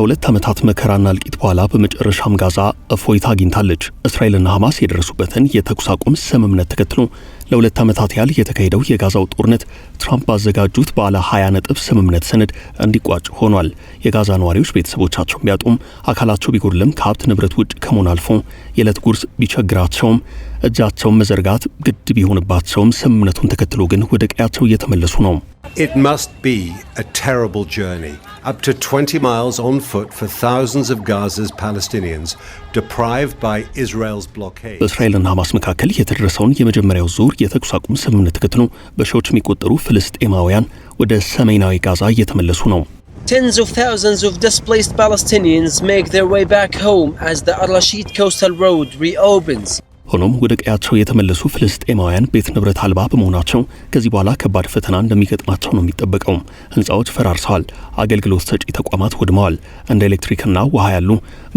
ከሁለት ዓመታት መከራና እልቂት በኋላ በመጨረሻም ጋዛ እፎይታ አግኝታለች። እስራኤልና ሐማስ የደረሱበትን የተኩስ አቁም ስምምነት ተከትሎ ለሁለት ዓመታት ያህል የተካሄደው የጋዛው ጦርነት ትራምፕ ባዘጋጁት ባለ 20 ነጥብ ስምምነት ሰነድ እንዲቋጭ ሆኗል። የጋዛ ነዋሪዎች ቤተሰቦቻቸውን ቢያጡም አካላቸው ቢጎድልም ከሀብት ንብረት ውጭ ከመሆን አልፎ የዕለት ጉርስ ቢቸግራቸውም እጃቸውን መዘርጋት ግድ ቢሆንባቸውም ስምምነቱን ተከትሎ ግን ወደ ቀያቸው እየተመለሱ ነው። It must be a terrible journey, up to 20 miles on foot for thousands of Gaza's Palestinians, deprived by Israel's blockade. በእስራኤልና ሐማስ መካከል የተደረሰውን የመጀመሪያው ዙር የተኩስ አቁም ስምምነት ተከትሎ በሺዎች የሚቆጠሩ ፍልስጤማውያን ወደ ሰሜናዊ ጋዛ እየተመለሱ ነው። Tens of thousands of displaced Palestinians make their way back home as the Al-Rashid Coastal Road reopens. ሆኖም ወደ ቀያቸው የተመለሱ ፍልስጤማውያን ቤት ንብረት አልባ በመሆናቸው ከዚህ በኋላ ከባድ ፈተና እንደሚገጥማቸው ነው የሚጠበቀው። ህንጻዎች ፈራርሰዋል፣ አገልግሎት ሰጪ ተቋማት ወድመዋል፣ እንደ ኤሌክትሪክና ውሃ ያሉ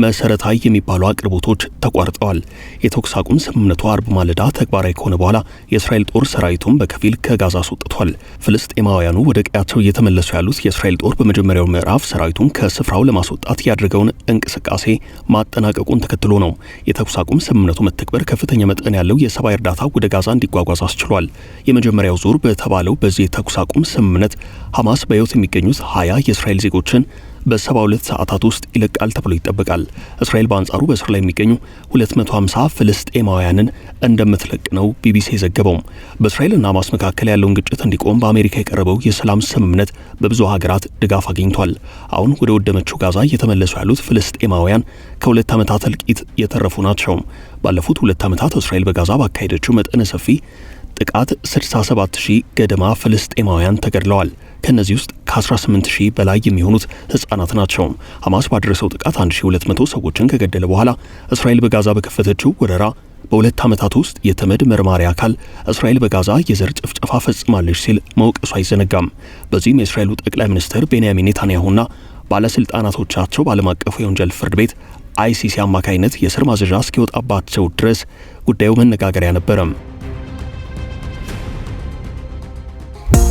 መሰረታዊ የሚባሉ አቅርቦቶች ተቋርጠዋል። የተኩስ አቁም ስምምነቱ አርብ ማለዳ ተግባራዊ ከሆነ በኋላ የእስራኤል ጦር ሰራዊቱን በከፊል ከጋዛ አስወጥቷል። ፍልስጤማውያኑ ወደ ቀያቸው እየተመለሱ ያሉት የእስራኤል ጦር በመጀመሪያው ምዕራፍ ሰራዊቱን ከስፍራው ለማስወጣት ያደረገውን እንቅስቃሴ ማጠናቀቁን ተከትሎ ነው። የተኩስ አቁም ስምምነቱ መተግበር ከፍተኛ መጠን ያለው የሰብአዊ እርዳታ ወደ ጋዛ እንዲጓጓዝ አስችሏል። የመጀመሪያው ዙር በተባለው በዚህ የተኩስ አቁም ስምምነት ሐማስ በሕይወት የሚገኙት 20 የእስራኤል ዜጎችን በ72 ሰዓታት ውስጥ ይለቃል ተብሎ ይጠበቃል። እስራኤል በአንጻሩ በእስር ላይ የሚገኙ 250 ፍልስጤማውያንን እንደምትለቅ ነው ቢቢሲ ዘገበው። በእስራኤልና ሐማስ መካከል ያለውን ግጭት እንዲቆም በአሜሪካ የቀረበው የሰላም ስምምነት በብዙ ሀገራት ድጋፍ አግኝቷል። አሁን ወደ ወደመችው ጋዛ እየተመለሱ ያሉት ፍልስጤማውያን ከሁለት ዓመታት እልቂት የተረፉ ናቸው። ባለፉት 2 ዓመታት እስራኤል በጋዛ ባካሄደችው መጠነ ሰፊ ጥቃት 67000 ገደማ ፍልስጤማውያን ተገድለዋል። ከነዚህ ውስጥ ከ18000 በላይ የሚሆኑት ህፃናት ናቸው። ሐማስ ባደረሰው ጥቃት 1200 ሰዎችን ከገደለ በኋላ እስራኤል በጋዛ በከፈተችው ወረራ በሁለት ዓመታት ውስጥ የተመድ መርማሪ አካል እስራኤል በጋዛ የዘር ጭፍጨፋ ፈጽማለች ሲል መውቀሱ አይዘነጋም። በዚህም የእስራኤሉ ጠቅላይ ሚኒስትር ቤንያሚን ኔታንያሁና ባለስልጣናቶቻቸው በዓለም አቀፉ የወንጀል ፍርድ ቤት አይሲሲ አማካይነት የእስር ማዘዣ እስኪወጣባቸው ድረስ ጉዳዩ መነጋገሪያ ነበረ።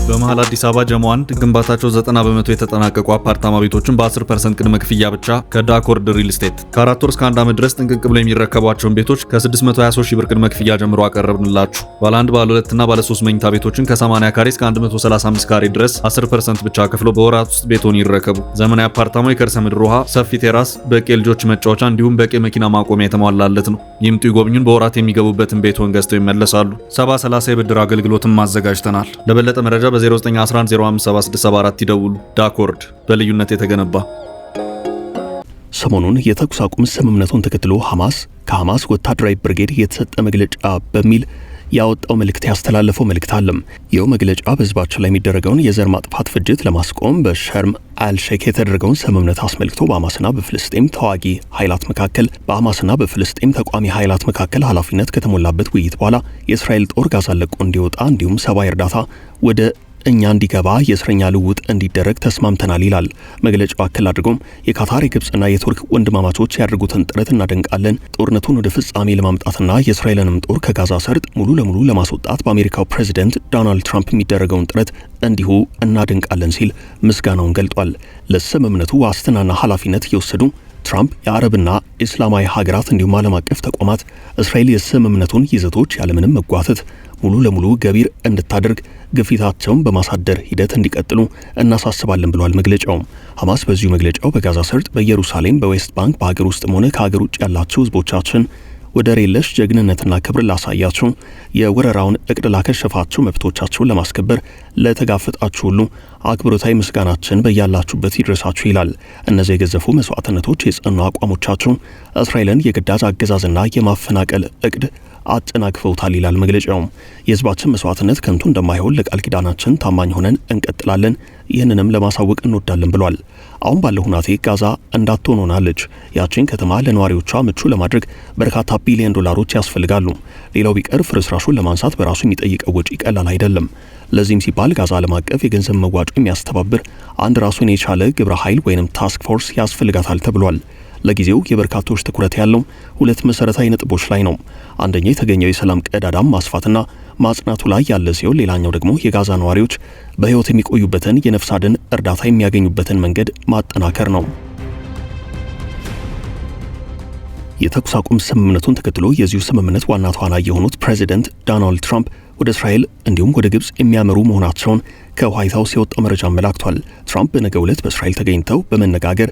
በመሃል አዲስ አበባ ጀሞ 1 ግንባታቸው 90% የተጠናቀቁ አፓርታማ ቤቶችን በ10% ቅድመ ክፍያ ብቻ ከዳኮርድ ሪል ስቴት ከ4 ወር እስከ 1 ዓመት ድረስ ጥንቅቅ ብለው የሚረከቧቸውን ቤቶች ከ623 ሺህ ብር ቅድመ ክፍያ ጀምሮ አቀረብንላችሁ። ባለ 1 ባለ 2 እና ባለ 3 መኝታ ቤቶችን ከ80 ካሬ እስከ 135 ካሬ ድረስ 10% ብቻ ከፍለው በወራት ውስጥ ቤቶን ይረከቡ። ዘመናዊ አፓርታማ፣ የከርሰ ምድር ውሃ፣ ሰፊ ቴራስ፣ በቂ ልጆች መጫወቻ እንዲሁም በቂ መኪና ማቆሚያ የተሟላለት ነው። ይምጡ ይጎብኙን። በወራት የሚገቡበትን ቤቶን ገዝተው ይመለሳሉ። 70/30 የብድር አገልግሎትም አዘጋጅተናል። ለበለጠ መረጃ በ0911057674 ይደውሉ። ዳኮርድ በልዩነት የተገነባ። ሰሞኑን የተኩስ አቁም ስምምነቱን ተከትሎ ከሐማስ ወታደራዊ ብርጌድ የተሰጠ መግለጫ በሚል ያወጣው መልእክት ያስተላለፈው መልእክት አለም። ይኸው መግለጫ በህዝባችን ላይ የሚደረገውን የዘር ማጥፋት ፍጅት ለማስቆም በሸርም አልሼክ የተደረገውን ስምምነት አስመልክቶ በሐማስና በፍልስጤም ተዋጊ ኃይላት መካከል በፍልስጤም ተቋሚ ኃይላት መካከል ኃላፊነት ከተሞላበት ውይይት በኋላ የእስራኤል ጦር ጋዛን ለቆ እንዲወጣ እንዲሁም ሰብአዊ እርዳታ ወደ እኛ እንዲገባ የእስረኛ ልውውጥ እንዲደረግ ተስማምተናል ይላል መግለጫው። አክል አድርጎም የካታር የግብጽና የቱርክ ወንድማማቾች ያደርጉትን ጥረት እናደንቃለን። ጦርነቱን ወደ ፍጻሜ ለማምጣትና የእስራኤልንም ጦር ከጋዛ ሰርጥ ሙሉ ለሙሉ ለማስወጣት በአሜሪካው ፕሬዝዳንት ዶናልድ ትራምፕ የሚደረገውን ጥረት እንዲሁ እናደንቃለን ሲል ምስጋናውን ገልጧል። ለስምምነቱ ዋስትናና ኃላፊነት እየወሰዱ ትራምፕ የአረብና እስላማዊ ሀገራት እንዲሁም ዓለም አቀፍ ተቋማት እስራኤል የስምምነቱን ይዘቶች ያለምንም መጓተት ሙሉ ለሙሉ ገቢር እንድታደርግ ግፊታቸውን በማሳደር ሂደት እንዲቀጥሉ እናሳስባለን ብሏል መግለጫው። ሐማስ በዚሁ መግለጫው በጋዛ ሰርጥ፣ በኢየሩሳሌም፣ በዌስት ባንክ በሀገር ውስጥም ሆነ ከሀገር ውጭ ያላችሁ ህዝቦቻችን ወደር የለሽ ጀግንነትና ክብር ላሳያችሁ፣ የወረራውን እቅድ ላከሸፋችሁ፣ መብቶቻችሁን ለማስከበር ለተጋፈጣችሁ ሁሉ አክብሮታዊ ምስጋናችን በያላችሁበት ይድረሳችሁ ይላል። እነዚህ የገዘፉ መስዋዕትነቶች፣ የጸኑ አቋሞቻችሁ እስራኤልን የግዳጅ አገዛዝና የማፈናቀል እቅድ አጨናቅፈውታል ይላል መግለጫው። የህዝባችን መስዋዕትነት ከንቱ እንደማይሆን ለቃል ኪዳናችን ታማኝ ሆነን እንቀጥላለን፣ ይህንንም ለማሳወቅ እንወዳለን ብሏል። አሁን ባለው ሁናቴ ጋዛ እንዳትሆን ሆናለች። ያቺን ከተማ ለነዋሪዎቿ ምቹ ለማድረግ በርካታ ቢሊዮን ዶላሮች ያስፈልጋሉ። ሌላው ቢቀር ፍርስራሹን ለማንሳት በራሱ የሚጠይቀው ወጪ ቀላል አይደለም። ለዚህም ሲባል ጋዛ ዓለም አቀፍ የገንዘብ መዋጮ የሚያስተባብር አንድ ራሱን የቻለ ግብረ ኃይል ወይንም ታስክ ፎርስ ያስፈልጋታል ተብሏል። ለጊዜው የበርካቶች ትኩረት ያለው ሁለት መሰረታዊ ነጥቦች ላይ ነው። አንደኛው የተገኘው የሰላም ቀዳዳም ማስፋትና ማጽናቱ ላይ ያለ ሲሆን፣ ሌላኛው ደግሞ የጋዛ ነዋሪዎች በህይወት የሚቆዩበትን የነፍስ አድን እርዳታ የሚያገኙበትን መንገድ ማጠናከር ነው። የተኩስ አቁም ስምምነቱን ተከትሎ የዚሁ ስምምነት ዋና ተዋናይ የሆኑት ፕሬዚደንት ዶናልድ ትራምፕ ወደ እስራኤል እንዲሁም ወደ ግብጽ የሚያመሩ መሆናቸውን ከዋይት ሃውስ የወጣው መረጃ አመላክቷል። ትራምፕ በነገው ዕለት በእስራኤል ተገኝተው በመነጋገር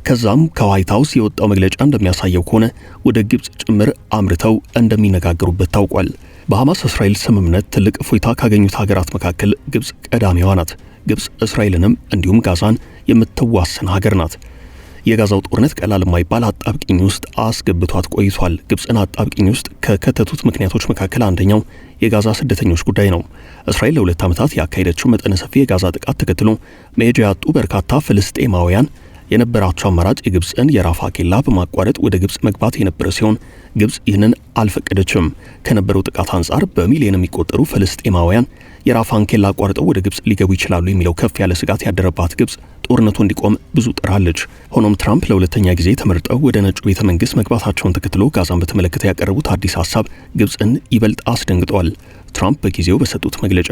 ከዛም ከዋይት ሃውስ የወጣው መግለጫ እንደሚያሳየው ከሆነ ወደ ግብጽ ጭምር አምርተው እንደሚነጋገሩበት ታውቋል። በሐማስ እስራኤል ስምምነት ትልቅ እፎይታ ካገኙት ሀገራት መካከል ግብጽ ቀዳሚዋ ናት። ግብጽ እስራኤልንም እንዲሁም ጋዛን የምትዋሰን ሀገር ናት። የጋዛው ጦርነት ቀላል የማይባል አጣብቂኝ ውስጥ አስገብቷት ቆይቷል። ግብጽን አጣብቂኝ ውስጥ ከከተቱት ምክንያቶች መካከል አንደኛው የጋዛ ስደተኞች ጉዳይ ነው። እስራኤል ለ2 ዓመታት ያካሄደችው መጠነ ሰፊ የጋዛ ጥቃት ተከትሎ መሄጃ ያጡ በርካታ ፍልስጤማውያን የነበራቸው አማራጭ የግብጽን የራፋ ኬላ በማቋረጥ ወደ ግብጽ መግባት የነበረ ሲሆን ግብጽ ይህንን አልፈቀደችም። ከነበረው ጥቃት አንጻር በሚሊዮን የሚቆጠሩ ፍልስጤማውያን የራፋን ኬላ አቋርጠው ወደ ግብጽ ሊገቡ ይችላሉ የሚለው ከፍ ያለ ስጋት ያደረባት ግብጽ ጦርነቱ እንዲቆም ብዙ ጥራለች። ሆኖም ትራምፕ ለሁለተኛ ጊዜ ተመርጠው ወደ ነጩ ቤተ መንግስት መግባታቸውን ተከትሎ ጋዛን በተመለከተ ያቀረቡት አዲስ ሐሳብ ግብጽን ይበልጥ አስደንግጧል። ትራምፕ በጊዜው በሰጡት መግለጫ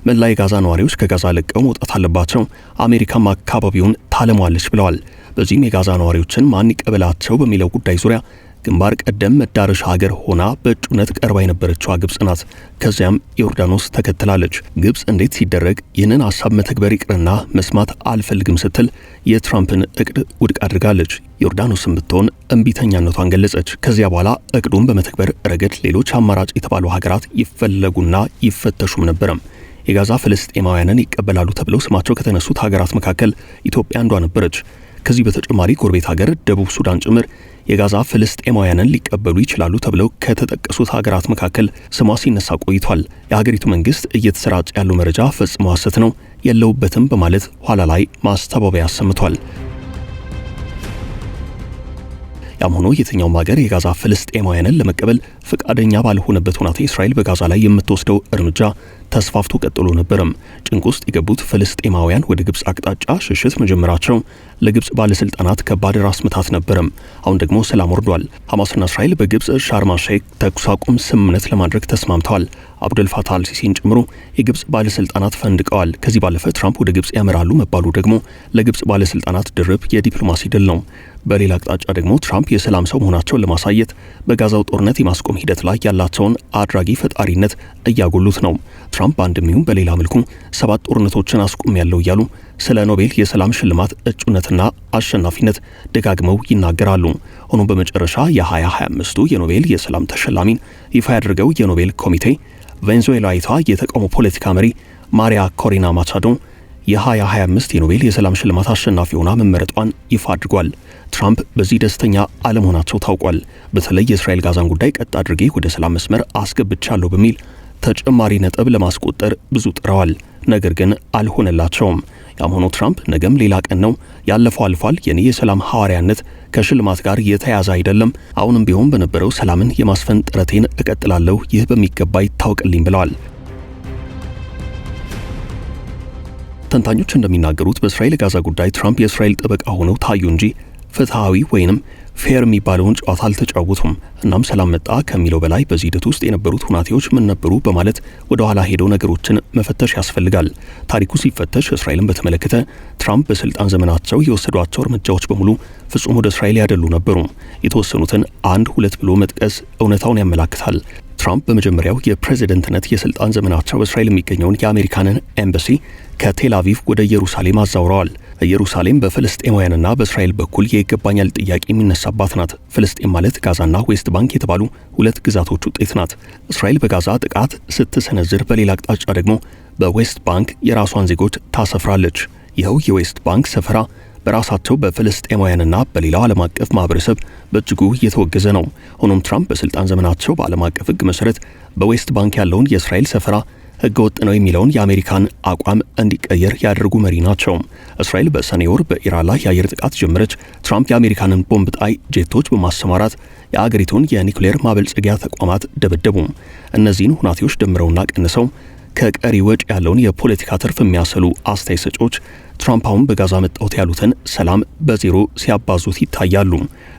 መላ የጋዛ ነዋሪዎች ከጋዛ ለቀው መውጣት አለባቸው፣ አሜሪካም አካባቢውን ታለሟለች ብለዋል። በዚህም የጋዛ ነዋሪዎችን ማን ይቀበላቸው በሚለው ጉዳይ ዙሪያ ግንባር ቀደም መዳረሻ ሀገር ሆና በእጩነት ቀርባ የነበረችው ግብጽ ናት። ከዚያም ዮርዳኖስ ተከትላለች። ግብጽ እንዴት ሲደረግ ይህንን ሐሳብ መተግበር ይቅርና መስማት አልፈልግም ስትል የትራምፕን እቅድ ውድቅ አድርጋለች። ዮርዳኖስም ብትሆን እምቢተኛነቷን ገለጸች። ከዚያ በኋላ እቅዱን በመተግበር ረገድ ሌሎች አማራጭ የተባሉ ሀገራት ይፈለጉና ይፈተሹም ነበረም። የጋዛ ፍልስጤማውያንን ይቀበላሉ ተብለው ስማቸው ከተነሱት ሀገራት መካከል ኢትዮጵያ አንዷ ነበረች። ከዚህ በተጨማሪ ጎረቤት ሀገር ደቡብ ሱዳን ጭምር የጋዛ ፍልስጤማውያንን ሊቀበሉ ይችላሉ ተብለው ከተጠቀሱት ሀገራት መካከል ስሟ ሲነሳ ቆይቷል። የሀገሪቱ መንግስት እየተሰራጨ ያለው መረጃ ፈጽሞ ሐሰት ነው፣ የለውበትም በማለት ኋላ ላይ ማስተባበያ አሰምቷል። ያም ሆኖ የትኛውም ሀገር የጋዛ ፍልስጤማውያንን ለመቀበል ፈቃደኛ ባልሆነበት ሁኔታ እስራኤል በጋዛ ላይ የምትወስደው እርምጃ ተስፋፍቶ ቀጥሎ ነበርም። ጭንቅ ውስጥ የገቡት ፍልስጤማውያን ወደ ግብጽ አቅጣጫ ሽሽት መጀመራቸው ለግብጽ ባለስልጣናት ከባድ ራስ ምታት ነበርም። አሁን ደግሞ ሰላም ወርዷል። ሐማስና እስራኤል በግብጽ ሻርም አል-ሼክ ተኩስ አቁም ስምምነት ለማድረግ ተስማምተዋል። አብዱል ፋታህ አልሲሲን ጨምሮ የግብጽ ባለስልጣናት ፈንድቀዋል። ከዚህ ባለፈ ትራምፕ ወደ ግብጽ ያመራሉ መባሉ ደግሞ ለግብጽ ባለስልጣናት ድርብ የዲፕሎማሲ ድል ነው። በሌላ አቅጣጫ ደግሞ ትራምፕ የሰላም ሰው መሆናቸውን ለማሳየት በጋዛው ጦርነት የማስቆም ሂደት ላይ ያላቸውን አድራጊ ፈጣሪነት እያጎሉት ነው። ትራምፕ በአንድም ይሁን በሌላ መልኩ 7 ጦርነቶችን አስቆሚያለሁ እያሉ ስለ ኖቤል የሰላም ሽልማት እጩነትና አሸናፊነት ደጋግመው ይናገራሉ። ሆኖም በመጨረሻ የ2025ቱ የኖቤል የሰላም ተሸላሚን ይፋ ያደረገው የኖቤል ኮሚቴ ቬንዙዌላዊቷ የተቃውሞ ፖለቲካ መሪ ማሪያ ኮሪና ማቻዶ የ2025 የኖቤል የሰላም ሽልማት አሸናፊ ሆና መመረጧን ይፋ አድርጓል። ትራምፕ በዚህ ደስተኛ አለመሆናቸው ታውቋል። በተለይ የእስራኤል ጋዛን ጉዳይ ቀጥ አድርጌ ወደ ሰላም መስመር አስገብቻለሁ በሚል ተጨማሪ ነጥብ ለማስቆጠር ብዙ ጥረዋል። ነገር ግን አልሆነላቸውም። ያም ሆኖ ትራምፕ ነገም ሌላ ቀን ነው፣ ያለፈው አልፏል፣ የኔ የሰላም ሐዋርያነት ከሽልማት ጋር የተያዘ አይደለም፣ አሁንም ቢሆን በነበረው ሰላምን የማስፈን ጥረቴን እቀጥላለሁ፣ ይህ በሚገባ ይታወቅልኝ ብለዋል። ተንታኞች እንደሚናገሩት በእስራኤል ጋዛ ጉዳይ ትራምፕ የእስራኤል ጠበቃ ሆነው ታዩ እንጂ ፍትሃዊ ወይንም ፌር የሚባለውን ጨዋታ አልተጫወቱም። እናም ሰላም መጣ ከሚለው በላይ በዚህ ሂደት ውስጥ የነበሩት ሁናቴዎች ምን ነበሩ በማለት ወደ ኋላ ሄደው ነገሮችን መፈተሽ ያስፈልጋል። ታሪኩ ሲፈተሽ እስራኤልን በተመለከተ ትራምፕ በስልጣን ዘመናቸው የወሰዷቸው እርምጃዎች በሙሉ ፍጹም ወደ እስራኤል ያደሉ ነበሩ። የተወሰኑትን 1-2 ብሎ መጥቀስ እውነታውን ያመላክታል። ትራምፕ በመጀመሪያው የፕሬዝደንትነት የስልጣን ዘመናቸው በእስራኤል የሚገኘውን የአሜሪካንን ኤምባሲ ከቴል አቪቭ ወደ ኢየሩሳሌም አዛውረዋል። ኢየሩሳሌም በፍልስጤማውያንና በእስራኤል በኩል የይገባኛል ጥያቄ የሚነሳባት ናት። ፍልስጤም ማለት ጋዛና ዌስት ባንክ የተባሉ 2 ግዛቶች ውጤት ናት። እስራኤል በጋዛ ጥቃት ስትሰነዝር፣ በሌላ አቅጣጫ ደግሞ በዌስት ባንክ የራሷን ዜጎች ታሰፍራለች። ይኸው የዌስት ባንክ ሰፈራ በራሳቸው በፍልስጤማውያንና በሌላው ዓለም አቀፍ ማህበረሰብ በእጅጉ እየተወገዘ ነው። ሆኖም ትራምፕ በስልጣን ዘመናቸው በዓለም አቀፍ ሕግ መሰረት በዌስት ባንክ ያለውን የእስራኤል ሰፈራ ሕገ ወጥ ነው የሚለውን የአሜሪካን አቋም እንዲቀየር ያደርጉ መሪ ናቸው። እስራኤል በሰኔ ወር በኢራን ላይ የአየር ጥቃት ጀመረች። ትራምፕ የአሜሪካንን ቦምብ ጣይ ጄቶች በማሰማራት የአገሪቱን የኒውክሌር ማበልጸጊያ ተቋማት ደበደቡ። እነዚህን ሁናቴዎች ደምረውና ቀንሰው ከቀሪ ወጪ ያለውን የፖለቲካ ትርፍ የሚያሰሉ አስተያየት ሰጪዎች ትራምፕ አሁን በጋዛ መጣሁት ያሉትን ሰላም በዜሮ ሲያባዙት ይታያሉ።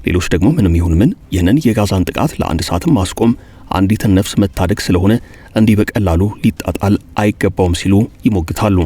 ሌሎች ደግሞ ምንም ይሁን ምን ይህንን የጋዛን ጥቃት ለአንድ ሰዓትም ማስቆም አንዲትን ነፍስ መታደግ ስለሆነ እንዲህ በቀላሉ ሊጣጣል አይገባውም ሲሉ ይሞግታሉ።